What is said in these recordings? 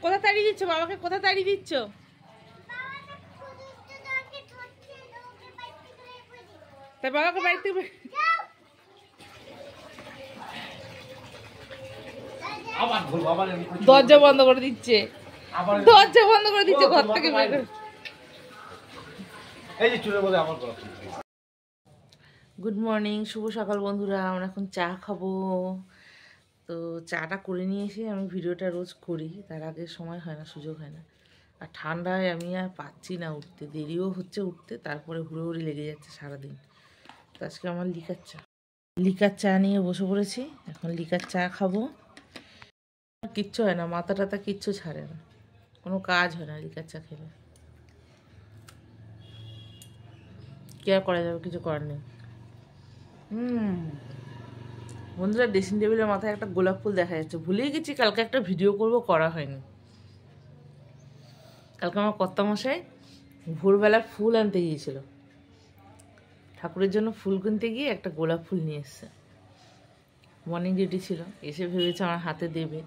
কোথা তাড়িয়ে দিচ্ছ বাবাকে? কোথা তাড়িয়ে দিচ্ছ? তাই বাবাকে বাড়ি থেকে দরজা বন্ধ করে দিচ্ছে, দরজা বন্ধ করে দিচ্ছে ঘর থেকে বের করে। গুড মর্নিং, শুভ সকাল বন্ধুরা। আমরা এখন চা খাবো। তো চাটা করে নিয়ে এসে আমি ভিডিওটা রোজ করি, তার আগে সময় হয় না, সুযোগ হয় না। আর ঠান্ডায় আমি আর পাচ্ছি না উঠতে, দেরিও হচ্ছে উঠতে, তারপরে হুড়োহুড়ি লেগে যাচ্ছে সারাদিন। তো আজকে আমার লিকার চা নিয়ে বসে পড়েছি। এখন লিকার চা খাবো। কিচ্ছু হয় না, মাথা টাথা কিচ্ছু ছাড়ে না, কোনো কাজ হয় না লিকার চা খেলে। কি আর করা যাবে, কিছু করার নেই। বন্ধুরা, ড্রেসিং টেবিলের মাথায় একটা গোলাপ ফুল দেখা যাচ্ছে। ভুলেই গেছি কালকে একটা ভিডিও করব, করা হয়নি। কালকে আমার কর্তামশাই ভোরবেলা ফুল আনতে গিয়েছিল, ঠাকুরের জন্য ফুল কিনতে গিয়ে একটা গোলাপ ফুল নিয়ে এসছে। মর্নিং ডিউটি ছিল, এসে ভেবেছে আমার হাতে দেবে,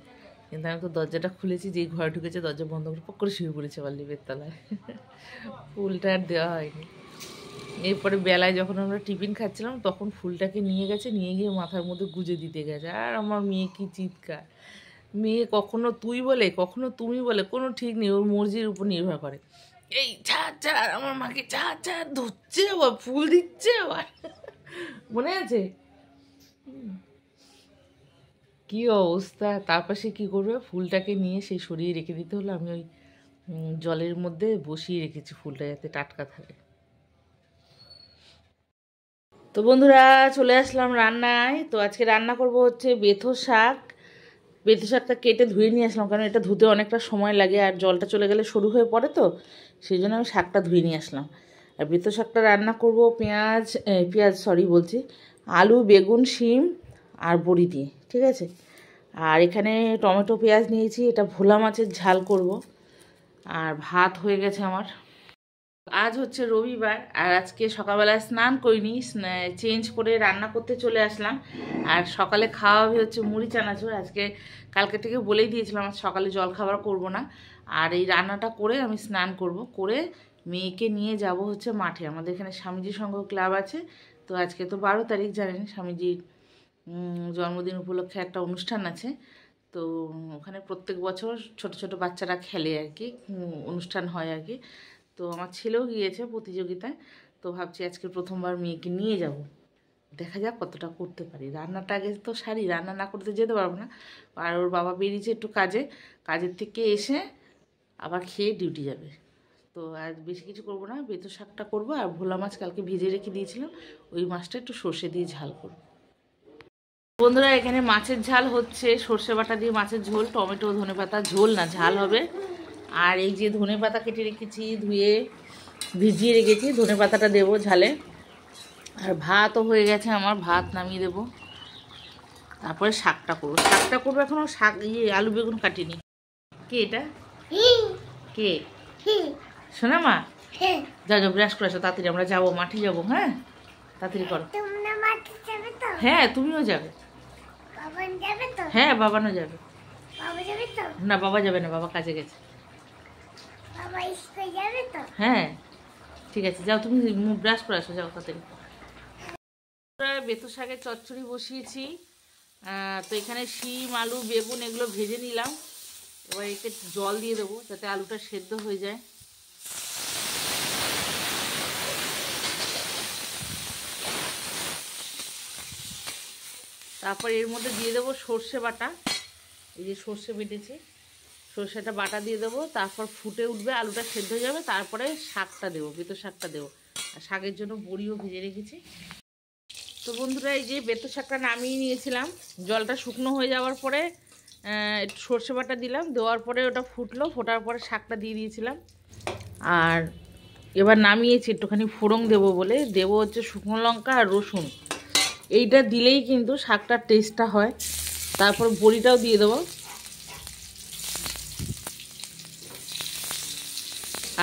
কিন্তু আমি তো দরজাটা খুলেছি, যেই ঘরে ঢুকেছে দরজা বন্ধ করে পক করে শুয়ে পড়েছে আবার লিভের তলায়। ফুলটা আর দেওয়া হয়নি। এরপরে বেলায় যখন আমরা টিফিন খাচ্ছিলাম তখন ফুলটাকে নিয়ে গিয়ে মাথার মধ্যে গুজে দিতে গেছে। আর আমার মেয়ে কি চিৎকার! মেয়ে কখনো তুই বলে কখনো তুমি বলে, কোনো ঠিক নেই, ওর মর্জির উপর নির্ভর করে। এই ছাড়, আমার মাকে ছাড় ধরছে, আবার ফুল দিচ্ছে আবার। মনে আছে কি অবস্থা? তারপর সে কী করবে, ফুলটাকে নিয়ে সেই সরিয়ে রেখে দিতে হলো। আমি ওই জলের মধ্যে বসিয়ে রেখেছি ফুলটা, যাতে টাটকা থাকে। তো বন্ধুরা, চলে আসলাম রান্নায়। তো আজকে রান্না করব হচ্ছে বেথো শাক। বেথো শাকটা কেটে ধুয়ে নিয়ে আসলাম, কারণ এটা ধুতে অনেকটা সময় লাগে, আর জলটা চলে গেলে সরু হয়ে পড়ে, তো সেই জন্য আমি শাকটা ধুয়ে নিয়ে আসলাম। আর বেথো শাকটা রান্না করব আলু, বেগুন, শিম আর বড়ি দিয়ে, ঠিক আছে। আর এখানে টমেটো পেঁয়াজ নিয়েছি, এটা ভোলা মাছের ঝাল করব। আর ভাত হয়ে গেছে আমার। আজ হচ্ছে রবিবার, আর আজকে সকালবেলায় স্নান করিনি, চেঞ্জ করে রান্না করতে চলে আসলাম। আর সকালে খাওয়া হবে হচ্ছে মুড়ি চানাচুর। আজকে কালকে থেকে বলেই দিয়েছিলাম আজ সকালে জল খাবার করব না, আর এই রান্নাটা করে আমি স্নান করব, করে মেয়েকে নিয়ে যাব হচ্ছে মাঠে। আমাদের এখানে স্বামীজি সংঘ ক্লাব আছে। তো আজকে তো 12 তারিখ, জানেন স্বামীজির জন্মদিন উপলক্ষে একটা অনুষ্ঠান আছে। তো ওখানে প্রত্যেক বছর ছোট ছোট বাচ্চারা খেলে আর কি, অনুষ্ঠান হয় আর কি। তো আমার ছেলেও গিয়েছে প্রতিযোগিতায়। তো ভাবছি আজকে প্রথমবার মেয়েকে নিয়ে যাব, দেখা যাক কতটা করতে পারি। রান্নাটা আগে তো সারি, রান্না না করতে যেতে পারবো না। আর ওর বাবা বেরিয়েছে একটু কাজের থেকে এসে আবার খেয়ে ডিউটি যাবে। তো আজ বেশি কিছু করব না, বেথো শাকটা করবো। আর ভোলা মাছ কালকে ভেজে রেখে দিয়েছিলাম, ওই মাছটা একটু সর্ষে দিয়ে ঝাল করব। বন্ধুরা, এখানে মাছের ঝাল হচ্ছে, সর্ষে বাটা দিয়ে মাছের ঝোল, টমেটো ধনেপাতা, ঝোল না ঝাল হবে। আর এই যে ধনেপাতা কেটে রেখেছি, ধুয়ে ভিজিয়ে রেখেছি, ধনেপাতাটা দেবো ঝালে। আর ভাতও হয়ে গেছে আমার, ভাত নামিয়ে দেবো। তারপরে শাকটা করবো এখনও শাক আলু বেগুন কাটিনি। কে এটা? কে? শোনা মা, যাও ব্রাশ করে আসো তাড়াতাড়ি, আমরা যাবো, মাঠে যাবো। হ্যাঁ, তাড়াতাড়ি করো। হ্যাঁ, তুমিও যাবে। হ্যাঁ, বাবানও যাবে। না, বাবা যাবে না, বাবা কাজে গেছে। হ্যাঁ, ঠিক আছে, যাও তুমি ব্রাশ করে আসো, যাও তাড়াতাড়ি। বেথো শাকের চচ্চড়ি বসিয়েছি। তো এখানে শিম, আলু, বেগুন এগুলো ভেজে নিলাম। এবার একে জল দিয়ে দেবো যাতে আলুটা সেদ্ধ হয়ে যায়। তারপর এর মধ্যে দিয়ে দেবো সর্ষে বাটা। এই যে সর্ষে বেটেছি, সর্ষেটা বাটা দিয়ে দেবো। তারপর ফুটে উঠবে, আলুটা সেদ্ধ হয়ে যাবে, তারপরে শাকটা দেবো, বেথো শাকটা দেবো। আর শাকের জন্য বড়িও ভেজে রেখেছি। তো বন্ধুরা, এই যে বেথো শাকটা নামিয়ে নিয়েছিলাম, জলটা শুকনো হয়ে যাওয়ার পরে একটু সর্ষে বাটা দিলাম, দেওয়ার পরে ওটা ফোটার পরে শাকটা দিয়ে দিয়েছিলাম। আর এবার নামিয়েছি, একটুখানি ফোড়ন দেবো বলে দেবো হচ্ছে শুকনো লঙ্কা আর রসুন। এইটা দিলেই কিন্তু শাকটার টেস্টটা হয়। তারপর বড়িটাও দিয়ে দেবো।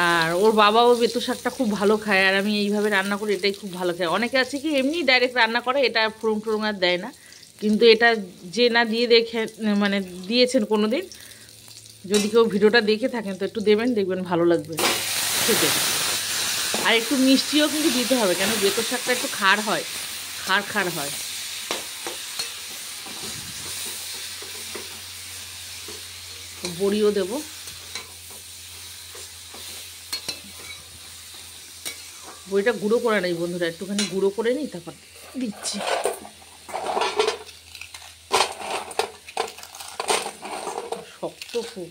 আর ওর বাবাও বেথো শাকটা খুব ভালো খায়, আর আমি এইভাবে রান্না করি, এটাই খুব ভালো খায়। অনেকে আছে কি এমনি ডাইরেক্ট রান্না করে, এটা ফোড়ন টোড়ন আর দেয় না, কিন্তু এটা যে না দিয়ে দেখে মানে দিয়েছেন কোনো দিন, যদি কেউ ভিডিওটা দেখে থাকেন তো একটু দেবেন, দেখবেন ভালো লাগবে খেতে। আর একটু মিষ্টিও কিন্তু দিতে হবে, কেন বেতর শাকটা একটু খাড় হয়, খাড় হয়। বড়িও দেবো। বড়িটা গুঁড়ো করে নেই বন্ধুরা, একটুখানি গুঁড়ো করে নিই তারপর দিচ্ছি। শক্ত খুব,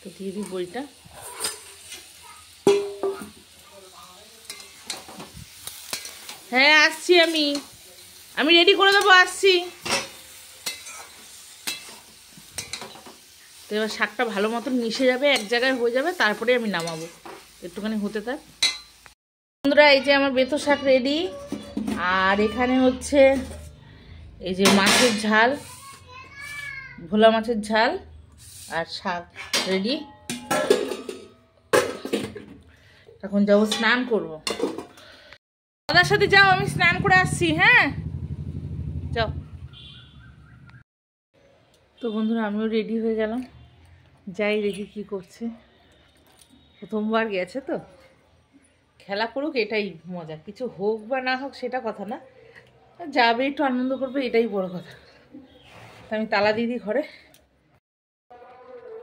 তো দিয়ে দিই বড়িটা। হ্যাঁ আসছি, আমি রেডি করে দেবো, আসছি। তো এবার শাকটা ভালো মতন মিশে যাবে, এক জায়গায় হয়ে যাবে, তারপরে আমি নামাবো। একটুখানি হতে থাক বন্ধুরা। এই যে আমার বেতর শাক রেডি। আর এখানে হচ্ছে এই যে মাছের ঝাল, ভোলা মাছের ঝাল আর শাক রেডি। এখন যাবো স্নান করব। দাদার সাথে যাও, আমি স্নান করে আসছি। হ্যাঁ যাও। তো বন্ধুরা আমিও রেডি হয়ে গেলাম, যাই দেখি কি করছে। প্রথমবার গেছে তো, খেলা করুক, এটাই মজা। কিছু হোক বা না হোক সেটা কথা না, যাবে একটু আনন্দ করবে, এটাই বড় কথা। তো আমি তালা দিয়ে দিই ঘরে।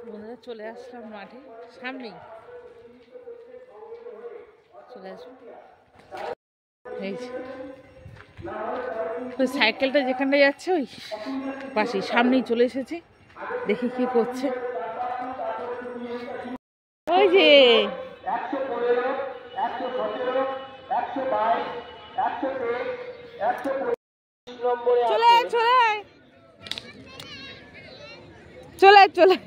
বন্ধুরা চলে আসলাম মাঠে, সামনেই চলে আসবো। এই ওই সাইকেলটা যেখানটা যাচ্ছে ওই পাশেই, সামনেই চলে এসেছি, দেখি কি করছে। ওই যে চলে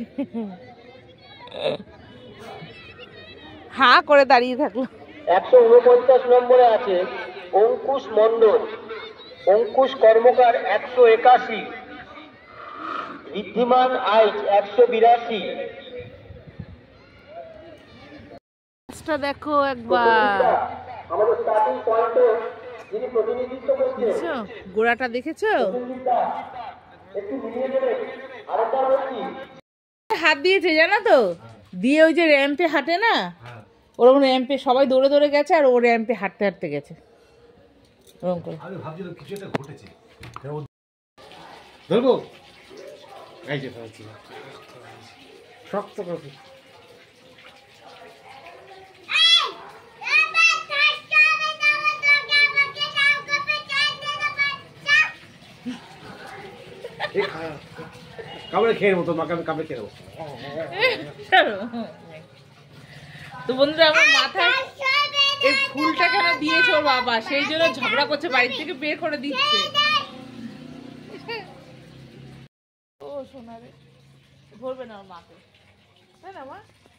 হা করে দাঁড়িয়ে থাকলো। 149 নম্বরে আছে অঙ্কুশ মণ্ডল, অঙ্কুশ কর্মকার 181, ঋদ্ধিমান আইচ 182। দেখো একবার, আমাদের স্টার্টিং পয়েন্টে যিনি প্রতিনিধিত্ব করছেন, গোড়াটা দেখেছো? একটু মিলিয়ে দেবেন। আরেকবার বলছি, হাত দিয়েছে জানো তো, দিয়ে ওই যে র্যাম্পে হাঁটে না, ওরকম র্যাম্পে সবাই দৌড়ে দৌড়ে গেছে, আর ও র্যাম্পে হাঁটতে হাঁটতে গেছে ওরকম করে। আমি ভাবছিলাম কিছু একটা ঘটেছে। ধরবো এই যে শক্ত করে কামড়ে খেয়ে নেবো, তোমাকে আমি কামড়ে খেয়ে নেবো। তো বন্ধুরা আমার মাথায় এই ফুলটা কেন দিয়েছে ওর বাবা, সেই জন্য ঝগড়া করছে, বাড়ি থেকে বের করে দিচ্ছে। ও সোনা রে, ধরবে না ওর মাকে, তাই না মা?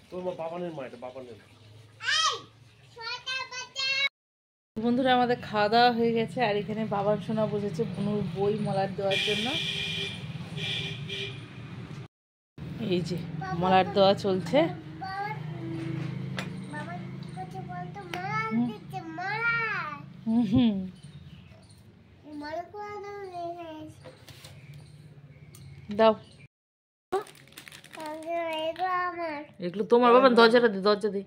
তোর মা বাবানের মা, এটা বাবানের। বন্ধুরা আমাদের খাওয়া দাওয়া হয়ে গেছে, আর এখানে বাবার সোনা বসেছে বুনুর বই মলার দেওয়ার জন্য। এই যে মলার দেওয়া চলছে। দাও এগুলো তোমার বাবা, দরজাটা দি, দরজা দি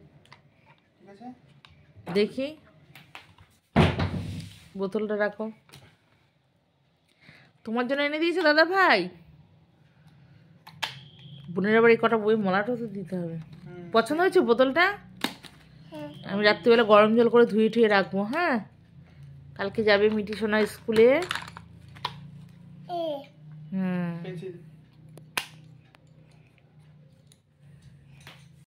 দেখি, বোতলটা রাখো। তোমার জন্য এনে দিয়েছে দাদা ভাই। বোনের আবার এই কটা বই মলাটাও তো দিতে হবে। পছন্দ হয়েছে বোতলটা? আমি রাত্রিবেলা গরম জল করে ধুয়ে ঠুয়ে রাখবো। হ্যাঁ, কালকে যাবে মিটি সোনা স্কুলে। হুম